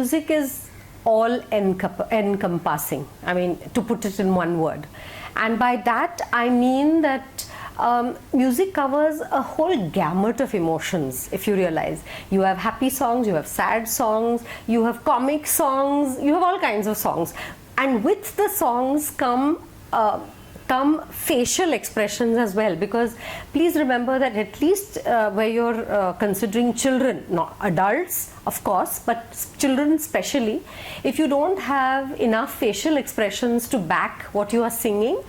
Music is all encompassing, I mean, to put it in one word. And by that I mean that music covers a whole gamut of emotions. If you realize, you have happy songs, you have sad songs, you have comic songs, you have all kinds of songs, and with the songs come facial expressions as well, because please remember that at least where you're considering children, not adults of course, but children especially, if you don't have enough facial expressions to back what you are singing,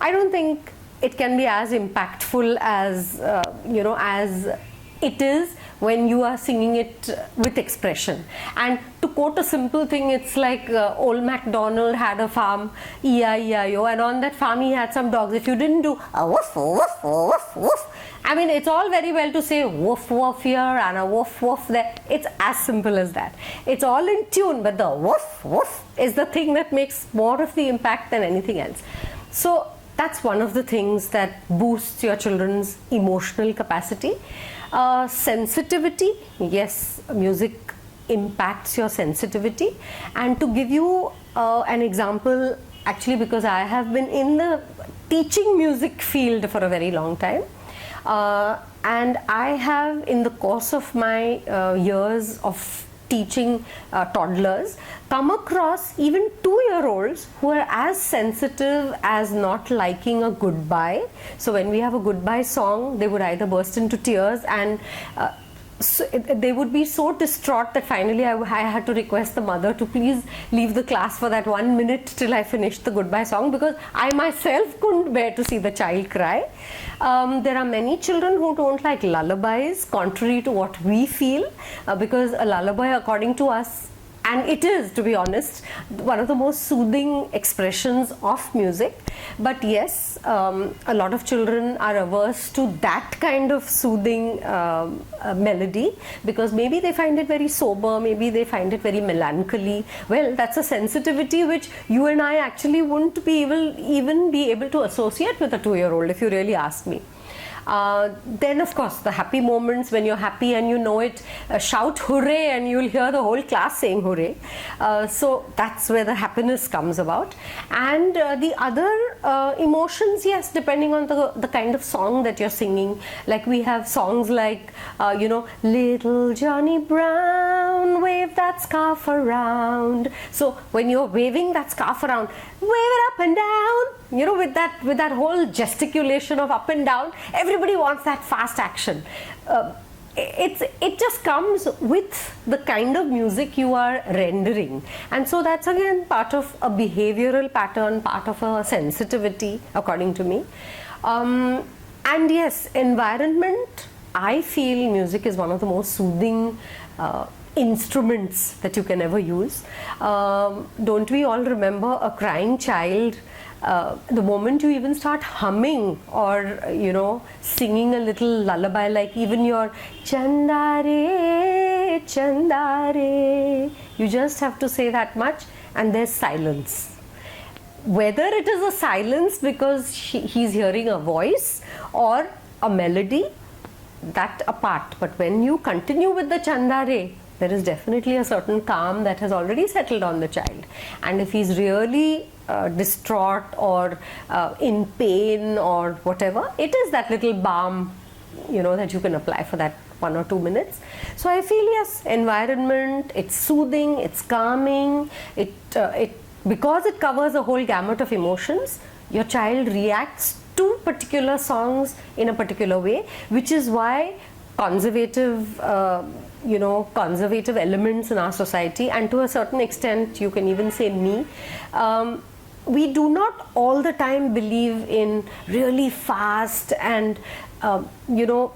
I don't think it can be as impactful as as it is when you are singing it with expression. And to quote a simple thing, it's like old MacDonald had a farm, E-I-E-I-O, and on that farm he had some dogs. If you didn't do a woof, woof, woof, woof, I mean, it's all very well to say woof, woof here and a woof, woof there. It's as simple as that. It's all in tune, but the woof, woof is the thing that makes more of the impact than anything else. So that's one of the things that boosts your children's emotional capacity. Sensitivity, yes, music impacts your sensitivity. And to give you an example, actually, because I have been in the teaching music field for a very long time, and I have, in the course of my years of teaching toddlers, come across even 2-year-olds who are as sensitive as not liking a goodbye. So when we have a goodbye song, they would either burst into tears, and so they would be so distraught that finally I had to request the mother to please leave the class for that 1 minute till I finished the goodbye song, because I myself couldn't bear to see the child cry. There are many children who don't like lullabies, contrary to what we feel, because a lullaby, according to us, and it is, to be honest, one of the most soothing expressions of music. But yes, a lot of children are averse to that kind of soothing melody, because maybe they find it very sober, maybe they find it very melancholy. Well, that's a sensitivity which you and I actually wouldn't be even be able to associate with a 2-year-old, if you really ask me. Then of course the happy moments, when you're happy and you know it, shout hooray and you'll hear the whole class saying hooray. So that's where the happiness comes about. And the other emotions, yes, depending on the kind of song that you're singing. Like we have songs like Little Johnny Brown, wave that scarf around. So when you're waving that scarf around, wave it up and down, with that whole gesticulation of up and down. Everybody wants that fast action. It just comes with the kind of music you are rendering, and so that's again part of a behavioral pattern, part of a sensitivity, according to me. And yes, environment, I feel music is one of the most soothing instruments that you can ever use. Don't we all remember a crying child? The moment you even start humming or singing a little lullaby, like even your Chandare, Chandare, you just have to say that much and there's silence. Whether it is a silence because he's hearing a voice or a melody, that apart, but when you continue with the Chandare, there is definitely a certain calm that has already settled on the child. And if he's really distraught or in pain or whatever, it is that little balm that you can apply for that 1 or 2 minutes. So I feel, yes, environment, it's soothing, it's calming, it because it covers a whole gamut of emotions, your child reacts to particular songs in a particular way, which is why conservative elements in our society, and to a certain extent you can even say me, we do not all the time believe in really fast and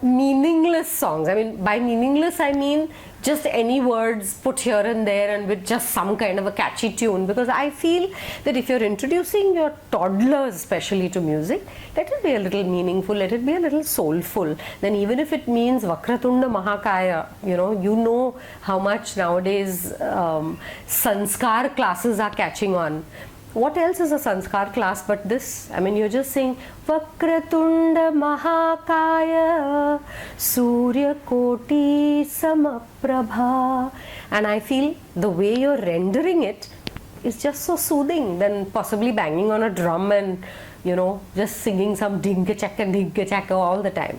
meaningless songs. I mean, by meaningless I mean just any words put here and there and with just some kind of a catchy tune, because I feel that if you're introducing your toddlers especially to music, let it be a little meaningful, let it be a little soulful. Then even if it means Vakratunda Mahakaya, you know how much nowadays sanskar classes are catching on. What else is a sanskar class but this? I mean, you're just saying Vakratunda Mahakaya Surya Koti Samaprabha, and I feel the way you're rendering it is just so soothing than possibly banging on a drum and, you know, just singing some dinka chaka all the time.